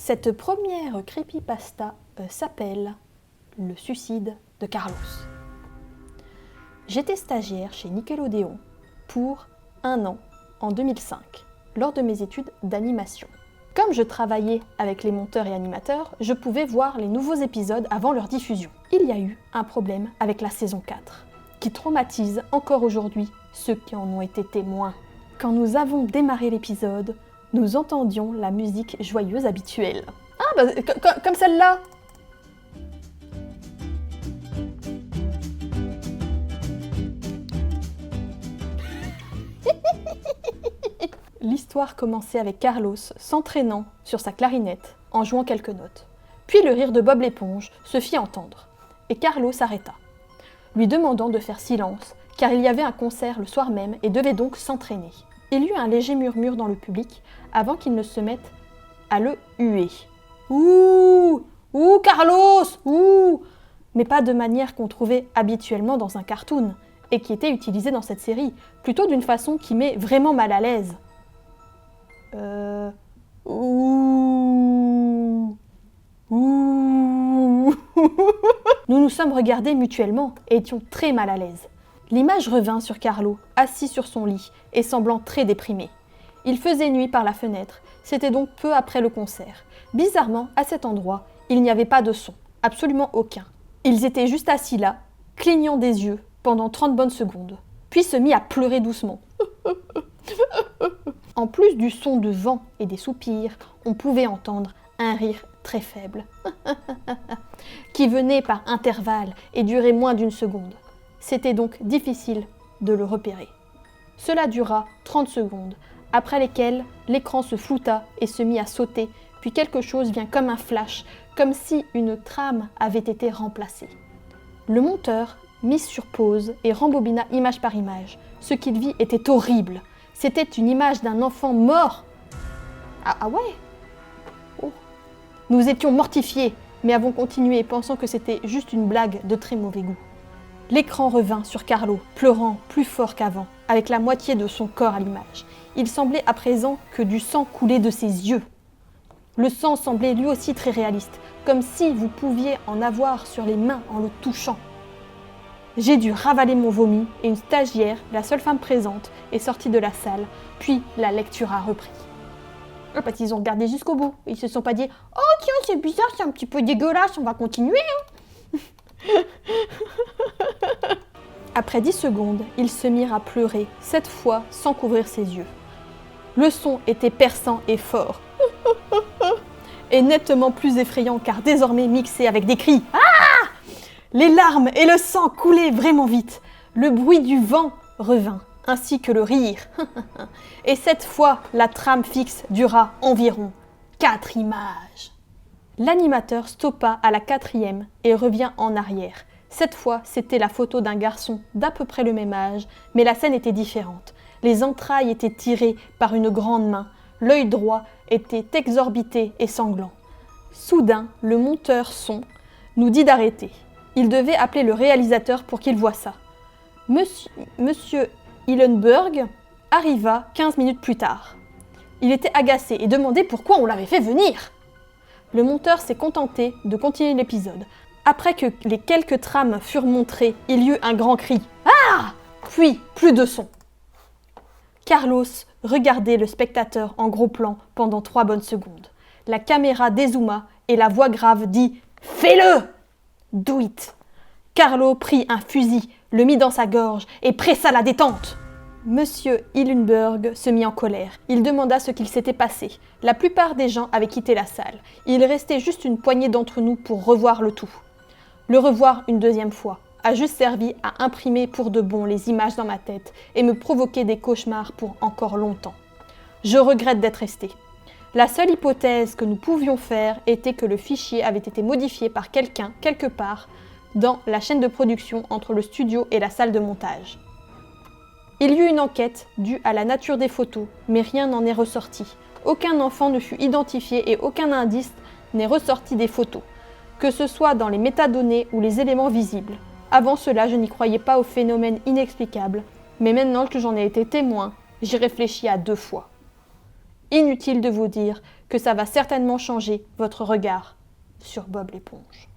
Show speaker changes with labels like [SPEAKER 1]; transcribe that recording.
[SPEAKER 1] Cette première creepypasta s'appelle « Le suicide de Carlos ». J'étais stagiaire chez Nickelodeon pour 1 an en 2005, lors de mes études d'animation. Comme je travaillais avec les monteurs et animateurs, je pouvais voir les nouveaux épisodes avant leur diffusion. Il y a eu un problème avec la saison 4, qui traumatise encore aujourd'hui ceux qui en ont été témoins. Quand nous avons démarré l'épisode, nous entendions la musique joyeuse habituelle. Ah bah, comme celle-là! L'histoire commençait avec Carlos s'entraînant sur sa clarinette en jouant quelques notes. Puis le rire de Bob l'éponge se fit entendre, et Carlos s'arrêta, lui demandant de faire silence, car il y avait un concert le soir même et devait donc s'entraîner. Il y eut un léger murmure dans le public avant qu'il ne se mette à le huer. « Ouh! Ouh, Carlos! Ouh !» Mais pas de manière qu'on trouvait habituellement dans un cartoon, et qui était utilisée dans cette série, plutôt d'une façon qui met vraiment mal à l'aise. Ouh. Ouh. Nous nous sommes regardés mutuellement et étions très mal à l'aise. L'image revint sur Carlo, assis sur son lit et semblant très déprimé. Il faisait nuit par la fenêtre, c'était donc peu après le concert. Bizarrement, à cet endroit, il n'y avait pas de son, absolument aucun. Ils étaient juste assis là, clignant des yeux pendant 30 bonnes secondes, puis se mit à pleurer doucement. En plus du son de vent et des soupirs, on pouvait entendre un rire très faible, qui venait par intervalles et durait moins d'1 seconde. C'était donc difficile de le repérer. Cela dura 30 secondes, après lesquelles l'écran se flouta et se mit à sauter, puis quelque chose vient comme un flash, comme si une trame avait été remplacée. Le monteur mit sur pause et rembobina image par image. Ce qu'il vit était horrible. C'était une image d'un enfant mort. Ah ouais? Oh. Nous étions mortifiés, mais avons continué, pensant que c'était juste une blague de très mauvais goût. L'écran revint sur Carlo, pleurant plus fort qu'avant, avec la moitié de son corps à l'image. Il semblait à présent que du sang coulait de ses yeux. Le sang semblait lui aussi très réaliste, comme si vous pouviez en avoir sur les mains en le touchant. J'ai dû ravaler mon vomi et une stagiaire, la seule femme présente, est sortie de la salle, puis la lecture a repris. Parce qu'ils ont regardé jusqu'au bout, ils se sont pas dit « Oh tiens, c'est bizarre, c'est un petit peu dégueulasse, on va continuer hein !» Après 10 secondes, ils se mirent à pleurer, cette fois sans couvrir ses yeux. Le son était perçant et fort, et nettement plus effrayant car désormais mixé avec des cris. Ah! Les larmes et le sang coulaient vraiment vite. Le bruit du vent revint, ainsi que le rire. Et cette fois, la trame fixe dura environ 4 images. L'animateur stoppa à la 4e et revient en arrière. Cette fois, c'était la photo d'un garçon d'à peu près le même âge, mais la scène était différente. Les entrailles étaient tirées par une grande main, l'œil droit était exorbité et sanglant. Soudain, le monteur son nous dit d'arrêter. Il devait appeler le réalisateur pour qu'il voie ça. Monsieur Hillenburg arriva 15 minutes plus tard. Il était agacé et demandait pourquoi on l'avait fait venir. Le monteur s'est contenté de continuer l'épisode. Après que les quelques trames furent montrées, il y eut un grand cri. Ah! Puis, plus de son. Carlos regardait le spectateur en gros plan pendant 3 bonnes secondes. La caméra dézooma et la voix grave dit « Fais-le ! Do it !» Carlo prit un fusil, le mit dans sa gorge et pressa la détente. Monsieur Hillenburg se mit en colère. Il demanda ce qu'il s'était passé. La plupart des gens avaient quitté la salle. Il restait juste une poignée d'entre nous pour revoir le tout. Le revoir une 2e fois a juste servi à imprimer pour de bon les images dans ma tête et me provoquer des cauchemars pour encore longtemps. Je regrette d'être resté. La seule hypothèse que nous pouvions faire était que le fichier avait été modifié par quelqu'un, quelque part, dans la chaîne de production entre le studio et la salle de montage. Il y eut une enquête due à la nature des photos, mais rien n'en est ressorti. Aucun enfant ne fut identifié et aucun indice n'est ressorti des photos, que ce soit dans les métadonnées ou les éléments visibles. Avant cela, je n'y croyais pas au phénomène inexplicable, mais maintenant que j'en ai été témoin, j'y réfléchis à 2 fois. Inutile de vous dire que ça va certainement changer votre regard sur Bob l'éponge.